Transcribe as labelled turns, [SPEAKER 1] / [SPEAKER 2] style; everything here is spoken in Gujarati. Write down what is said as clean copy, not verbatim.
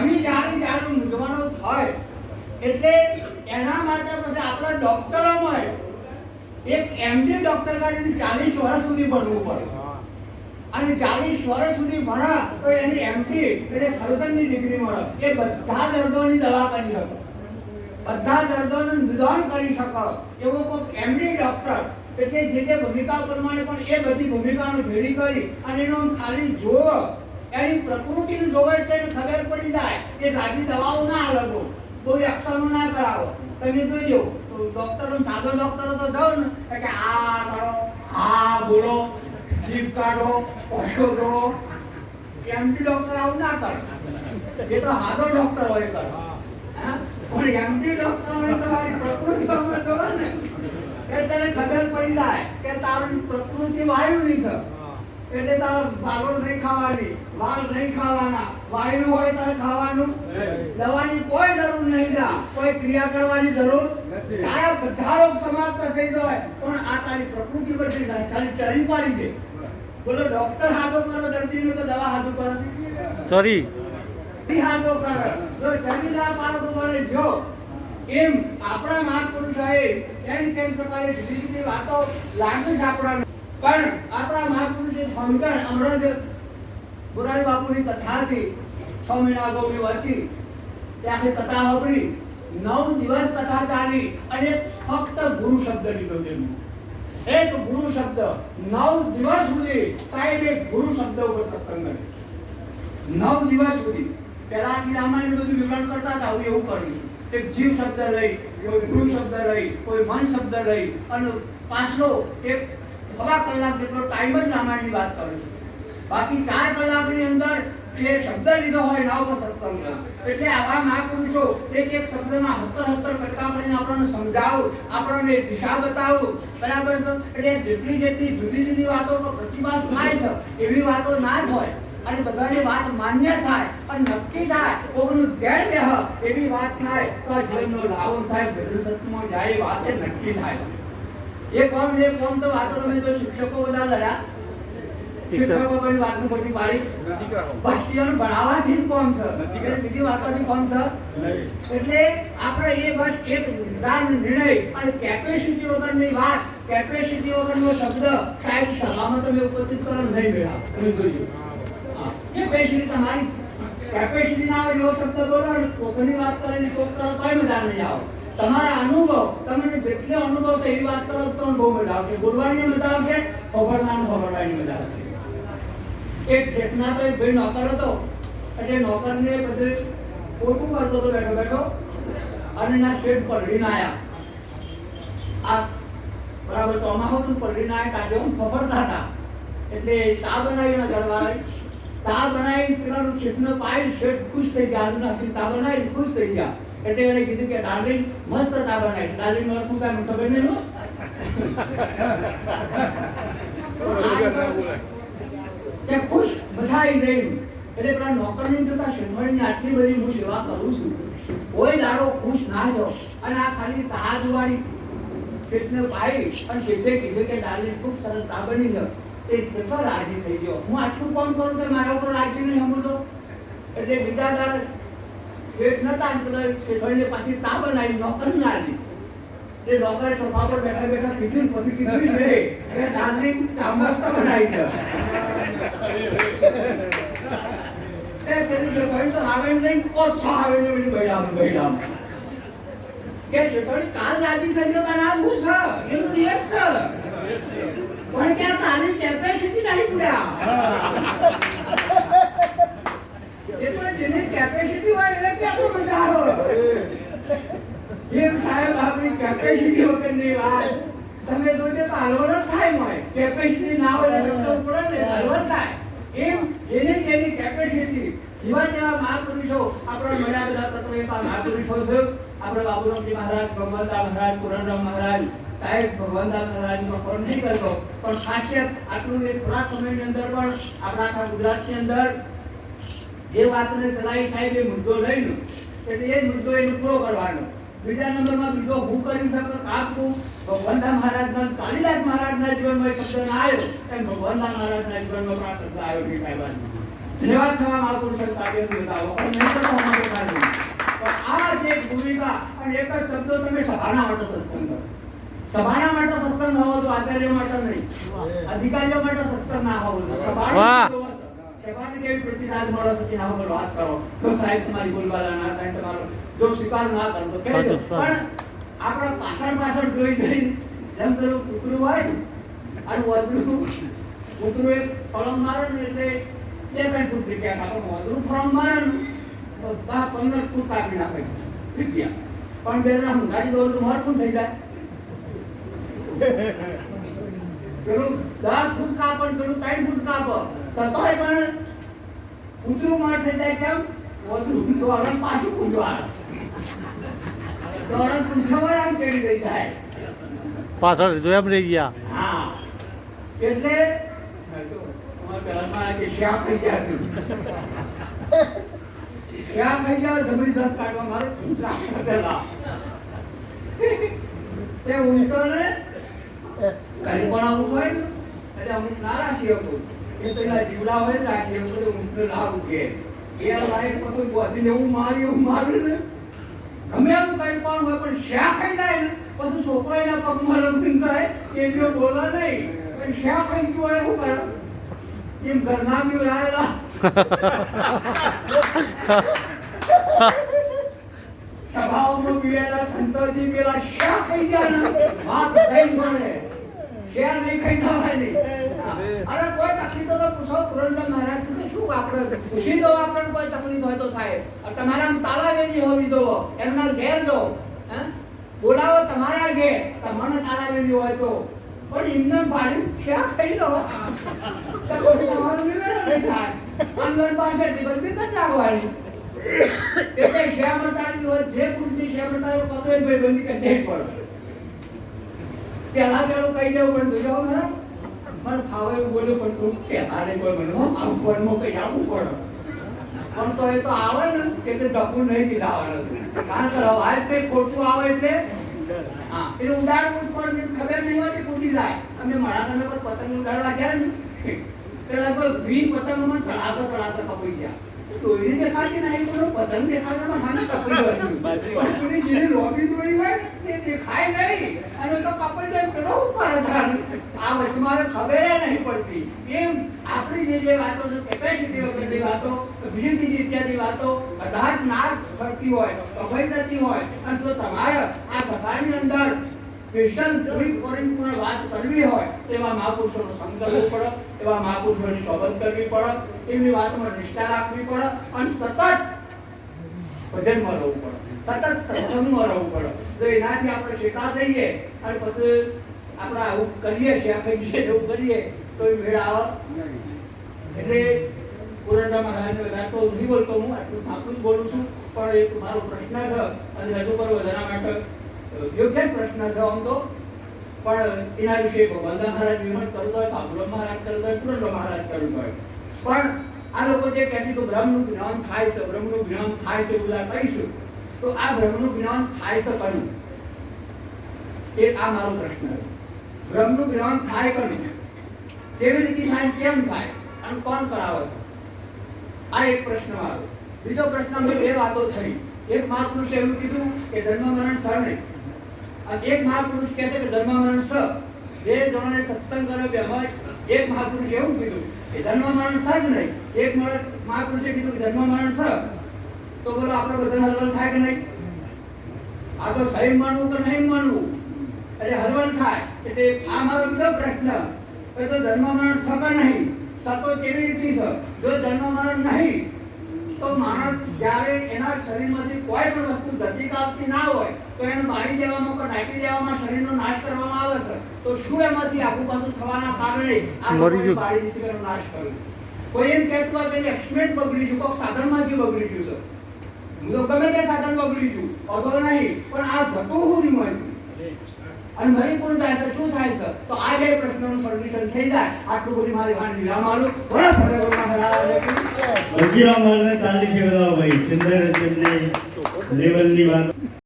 [SPEAKER 1] જામી જાણી મૂંઝવણો થાય એટલે એના માટે પછી આપણા ડોક્ટરોમાં એક એમડી ડોક્ટર કાઢીને 40 વર્ષ સુધી ભણવું પડે અને 40 વર્ષ સુધી ભણા તો એની એમડી એટલે સર્જનની ડિગ્રી મળે. એ બધા દર્દોની દવા કરી શકે, બધા દર્દોનું નિદાન કરી શકે એવો કોઈ એમડી ડોક્ટર એટલે જે ભૂમિકા પ્રમાણે પણ એ બધી ભૂમિકાનો ભેળી કરી અને એનો ખાલી જોવો, એની પ્રકૃતિનું જોવો એટલે એને ખબર પડી જાય કે તાજી દવાઓ ના અલગો, કોઈ એક્શનો ના કરાવો. તમે જોજો ડોક્ટરો, સાદો ડોક્ટરો તો જાઓ ને કે આ કરો, આ બોલો, જીભ કાઢો, પશો કરો. એમડી ડોક્ટર આવું ના કરે, એ તો સાદો ડોક્ટર હોય કરે. પણ એમડી ડોક્ટર હોય તમારી પ્રકૃતિમાં જોવો ને એટલે ખબર પડી જાય કે તારી પ્રકૃતિ વાયુની છે એટલે તારે ભાગોળ નહીં ખાવાની, વાલ નહીં ખાવાના, વાયુ હોય તારે ખાવાનું, દવાની કોઈ જરૂર નહીં, કોઈ ક્રિયા કરવાની જરૂર નથી. તારા બધા રોગ સમાપ્ત થઈ જાય પણ આ તારી પ્રકૃતિ બદલી જાય, ખાલી ચરી પાડી દે. બોલો ડોક્ટર હાજો કરો દર્દીનું તો દવા હાજો કરો,
[SPEAKER 2] સોરી
[SPEAKER 1] હાજો કરે. જો ચરી ના પાડો તો વળે જો. એમ આપણા મહાપુરુષોએ એમ પ્રકારે જુદી જુદી વાતો લાગે છે આપણાને, પણ આપણા મહાપુરુષે સમજણ હમણાં જ બુરાણી બાપુની કથા હતી 6 મહિના અગાઉ મેં વાંચી, ત્યાં કથા સાંભળી. 9 દિવસ કથા ચાલી અને ફક્ત ગુરુ શબ્દ લીધો તેમનો, એક ગુરુ શબ્દ. 9 દિવસ સુધી સાહેબ એક ગુરુ શબ્દ ઉપર સત્સંગ કર્યો. 9 દિવસ સુધી પહેલા આખી રામાયણ બધું વિવરણ કરતા હતા, આવું એવું કર્યું. એક જીવ શબ્દ લઈ, કોઈ ગુરુ શબ્દ લઈ, કોઈ મન શબ્દ લઈ અને પાછલો એક 1.5 કલાક જેટલો ટાઈમ જ રામાયણની વાત કરે છે. બાકી 4 કલાકની અંદર એ શબ્દ લીધો હોય ના ઉપર સત્સંગ. એટલે આવા મહાપુરુષો એક એક શબ્દમાં હસ્તર કરતા કરીને આપણને સમજાવું, આપણને દિશા બતાવું, બરાબર છે. એટલે જેટલી જુદી જુદી વાતો પ્રતિભાસ થાય છે એવી વાતો ના જ હોય અને બધાની વાત માન્ય થાય અને નક્કી થાય, કોઈનું ધ્યાન બેહ એવી વાત થાય તો આ જીવનનો લાવણ સાહેબ ભજન સત્સંગમાં જાય વાત નક્કી થાય. એ કોમ તો વાતો તમે તો શિક્ષકો બધા લડ્યા, શિક્ષકો કોઈ વાતનું ખોટી પાડી બસ્તીઓને ભણાવવાથી જ કોમ છે, બીજી વાતોથી કોમ છે. એટલે આપણે એ બસ એક નિર્ણય અને કેપેસિટી વગરની વાત, કેપેસિટી વગરનો શબ્દ સાહેબ સભામાં તમે ઉપસ્થિત કરો નહીં મેળા. તમે જોજો કેપેસિટી તમારી કેપેસિટી ના હોય એવો શબ્દ બોલો અને કોકની વાત કરીને કોક કરો તોય મજા નહીં આવે. તમારા અનુભવ, તમને જેટલો અનુભવ છે એવી વાત કરો તો તમને બહુ મજા આવશે, બોલવાની મજા આવશે, ખબરવાની મજા આવશે. એક શેઠના તો એક ભાઈ નોકર હતો એટલે નોકરને પછી પોતું કરતો હતો બેઠો બેઠો અને ના શેઠ પલડીને આવ્યા. આ બરાબર ચોમાસું પલડીને આવ્યા કાઢ્યો ફફડતા હતા એટલે ચા બનાવી એના ઘરવાળાએ ચા બનાવી પેલાનું શેઠને પાઈ, શેઠ ખુશ થઈ ગયા, આજના ચા બનાવી ખુશ થઈ ગયા. એટલે એને કીધું કે ડાર્લિંગ મસ્ત ચા બનાવી. ડાર્લિંગ નો શું કામ ખબર નહીં નો કે ખુશ બધાઈ જઈને. એટલે પેલા નોકરને જોતા શેઠવાડીની આટલી બધી હું સેવા કરું છું, કોઈ દાડો ખુશ ના જાઓ અને આ ખાલી ચા જોવાની શેઠને પાઈ અને શેઠે કીધું કે ડાર્લિંગ ખૂબ સરસ ચા બની છે. એ કેટલો રાજી થઈ ગયો, હું આટલું કામ કરું તો મારા ઉપર રાજી નહીં સમજતો. એટલે બીજા દાડે શેઠ નતા શેઠવાડીને પાછી ચા બનાવી નોકરની આવી. એ નોકરે સોફા પર બેઠા બેઠા કીધું પછી કીધું રે કે ડાર્લિંગ ચા મસ્ત બનાવી છે. એ પેલી શેઠવાડી તો આવે નહીં, ઓછા આવે નહીં, બૈરામ કે શેઠવાડી કાલ રાજી થઈ ગયો તને આ હું છે એનું રિએક્ટ છે પણ કે તારી કેપેસિટી નહીં પૂરા. એ તો જેની કેપેસિટી હોય એટલે કેટલો મજા આવે. એમ સાહેબ આપણી કેપેસિટી વગરની વાત તમે જોજો તો હલવડ થાય હોય, કેપેસિટી ના હોય શબ્દ પડે ને હલવડ થાય. એમ જેની કેપેસિટી જેવા મહાપુરુષો આપણા મળ્યા બધા તત્વ એવા મહાપુરુષો છે. આપણે બાબુરામજી મહારાજ, ભગવંતદાસ મહારાજ, પુરણરામ મહારાજ સાહેબ, ભગવંતદાસ મહારાજનો ફોન નહીં કરતો પણ ખાસિયત આટલું થોડા સમયની અંદર પણ આપણા આખા ગુજરાતની અંદર જે વાતને ચલાવી સાહેબ એ મુદ્દો લઈને એટલે એ મુદ્દો એનો પૂરો કરવાનો. બીજા નંબરમાં બીજો હું કર્યું છે તો આપવું ભગવંતદાસ મહારાજના, કાલિદાસ મહારાજના જીવનમાં શબ્દ ના આવ્યો એમ ભગવંતદાસ મહારાજના જીવનમાં પણ શબ્દ આવ્યો છે સાહેબ. ધન્યવાદ છવા મહાપુરુષો કાર્ય બતાવો અને નહીં તો અમારે કાર્ય પણ આ જે ભૂમિકા અને એક જ શબ્દો તમે સભાના માટે સત્સંગ કરો. સભાના માટે સત્સંગ હોવો તો આચાર્ય માટે નહીં, અધિકારીઓ માટે સત્સંગ ના હોવો તો સભાની કેવી પ્રતિસાદ મળે છે તેના ઉપર વાત કરો. જો સાહેબ તમારી બોલવાલા ના થાય, તમારો જો સ્વીકાર ના કરો તો કહી દો. પણ આપણે પાછળ જોઈ જઈને જેમ પેલું કૂતરું હોય ને અને કૂતરું એક ફળમ મારે ને એટલે 2-3 ફૂટ જગ્યા કાપો, વધુ ફળમ મારે ને તો 10-15 ફૂટ કાપી નાખે જગ્યા. પણ બે જણા હંગાડી દોડ તો મોડું થઈ જાય. પેલું 10 ફૂટ કાપ અને પેલું 3 ફૂટ કાપ સતોય પણ કૂતરું માર થઈ જાય. કેમ? વધુ દોડણ પાછું પૂંજવા દોડણ પૂંજવા આમ કેડી રહી જાય
[SPEAKER 2] પાછળ જો એમ રહી ગયા.
[SPEAKER 1] હા એટલે પેલા કે શા થઈ ગયા છે, શા થઈ ગયા જબરદસ્ત કાઢવા મારે પેલા તે ઊંચો ને કઈ પણ આવું હોય ને એટલે અમુક ના રાશી હતું એ તો એના જીવડા હોય ને રાશી એવું ઊંચો લાવ કે એ લાઈટ પછી બોધીને એવું માર્યું ને ગમે એવું કઈ પણ હોય પણ શા ખાઈ જાય ને પછી છોકરો એના પગમાં રમતીન થાય એટલો બોલે નહીં. પણ શા ખાઈ ગયું હોય શું કરે એમ ઘરના બી રાયેલા સભાઓમાં પીવેલા સંતોજી પેલા શા ખાઈ ગયા ને વાત થઈ મળે શા નહીં ખાઈ જવાય નહીં. અરે કોઈ તકલીફ તો પૂછો પુરંદર મહારાજ સુધી શું આપણે પૂછી દો. આપણને કોઈ તકલીફ હોય તો સાહેબ તમારા તાલાવેલી હોવી દો, એમના ઘેર દો, બોલાવો તમારા ઘેર તમને તાલાવેલી હોય તો. પણ એમને પાડી શા ખાઈ દો તો તમારું નિવેડો નહીં થાય. અંગણ પાસે ટીકર બી કરી નાખવાની એટલે શા મટાડી હોય જે પૂરતી શા મટાડ્યો કતો એ ભાઈ બંધી કે ડેટ પડે પેલા પેલું કહી દેવું પણ જોજો મારા મને ફાવે એવું બોલ્યું પણ તું પહેલા નહીં કોઈ મને આવું ફોનમાં કઈ આપવું પડે. પણ તો એ તો આવે ને એટલે જપું નહીં કીધા આવવાનું, કારણ કે રવાજ કંઈ ખોટું આવે એટલે હા એટલે ઉડાડવું જ પડે. ખબર નહીં હોય કે કૂદી જાય. અમે મારા તમે કોઈ પતંગ ઉડાડવા ગયા ને પેલા કોઈ 20 પતંગોમાં ચડાતા કપાઈ ગયા. દોરી દેખાતી નહીં તો પતંગ દેખાતા મને કપાઈ ગયો. પણ પૂરી જેની લોબી દોરી હોય તે દેખાય નહીં અને તો કપાઈ જાય પેલો શું કરે થાય. આ વસ્તુ મારે ખબર નહીં પડતી. એમ આપણી જે વાતો છે કેપેસિટી વગરની વાતો, બીજી ઇત્યાદિ વાતો બધા જ ના ફરતી હોય, કપાઈ જતી હોય અને જો તમારે આ સભાની અંદર સ્પેશિયલ કોઈ પરિપૂર્ણ વાત કરવી હોય તેવા મહાપુરુષોનો સંગ કરવો પડે, એવા મહાપુરુષોની સોબત કરવી પડે, એમની વાતમાં નિષ્ઠા રાખવી પડે અને સતત ભજનમાં રહેવું પડે, સતત સત્સંગમાં રહેવું પડે. જો એનાથી આપણે શેતા થઈએ અને પછી આપણે આવું કરીએ શેખ છીએ એવું કરીએ તો એ મેળ આવે નહીં. એટલે પુરંદા મહારાજને વધારે તો નહીં બોલતો હું, આટલું જ બોલું છું. પણ એક મારો પ્રશ્ન છે અને રજૂ કરવો એના માટે યોગ્ય પ્રશ્ન છે આમ તો. પણ એના વિશે ભગવાનદાસ મહારાજ વિમર્શ કરતો હોય, બાબુરામ મહારાજ કરતો હોય, પુરંદા મહારાજ કરતો હોય. પણ આ લોકો જે કહે છે કે બ્રહ્મનું જ્ઞાન થાય છે, બ્રહ્મનું જ્ઞાન થાય છે બધા કહીશું તો આ બ્રહ્મનું જ્ઞાન થાય છે કયું? એ આ મારો પ્રશ્ન છે. બ્રહ્મનું જ્ઞાન થાય કયું? કેવી રીતે થાય, કેમ થાય અને કોણ કરાવે છે? આ એક પ્રશ્ન આવ્યો. બીજો પ્રશ્ન મેં 2 વાતો થઈ. એક મહાપુરુષે એવું કીધું કે જન્મ મરણ સર નહીં, અને એક મહાપુરુષ કહે છે કે જન્મ મરણ સર. 2 જણોને સત્સંગ કર્યો વ્યવહાર. એક મહાપુરુષે એવું કીધું કે જન્મ મરણ સજ નહીં, એક મહાપુરુષે કીધું કે જન્મ મરણ સર. તો બોલો આપણે બધાને હલવલ થાય કે નહીં? આ તો સહી માનવું કે નહીં માનવું એટલે હલવલ થાય. એટલે આ મારો બીજો પ્રશ્ન કે તો જન્મ મરણ સક નહીં, સતો કેવી રીતે છે? જો જન્મ મરણ નહીં તો માણસ જ્યારે એના શરીરમાંથી કોઈ પણ વસ્તુ ગતિ કાપતી ના હોય તો એને બાળી દેવામાં કે નાખી દેવામાં શરીરનો નાશ કરવામાં આવે છે. તો શું એમાંથી આગુ પાછું થવાના કારણે આ બાળી દીકરીનો નાશ કર્યો? કોઈ એમ કહેતું હોય કે એક્સમેન્ટ બગડી ગયું, કોઈ સાધનમાંથી બગડી ગયું છે. હું તો ગમે તે સાધન બગડી ગયું અગર નહીં, પણ આ થતું હું નહીં મળતું અને મરી પૂરું થાય છે. શું થાય છે? તો આ 2 પ્રશ્નોનું સોલ્યુશન થઈ જાય. આટલું બધી મારી વાણી વિરામ આલું. ઘણા સદગુરુ મહારાજ
[SPEAKER 3] હજીરામ મહારાજને તાળી ફેરવવા ભાઈ સુંદર તેમને લેવલની વાત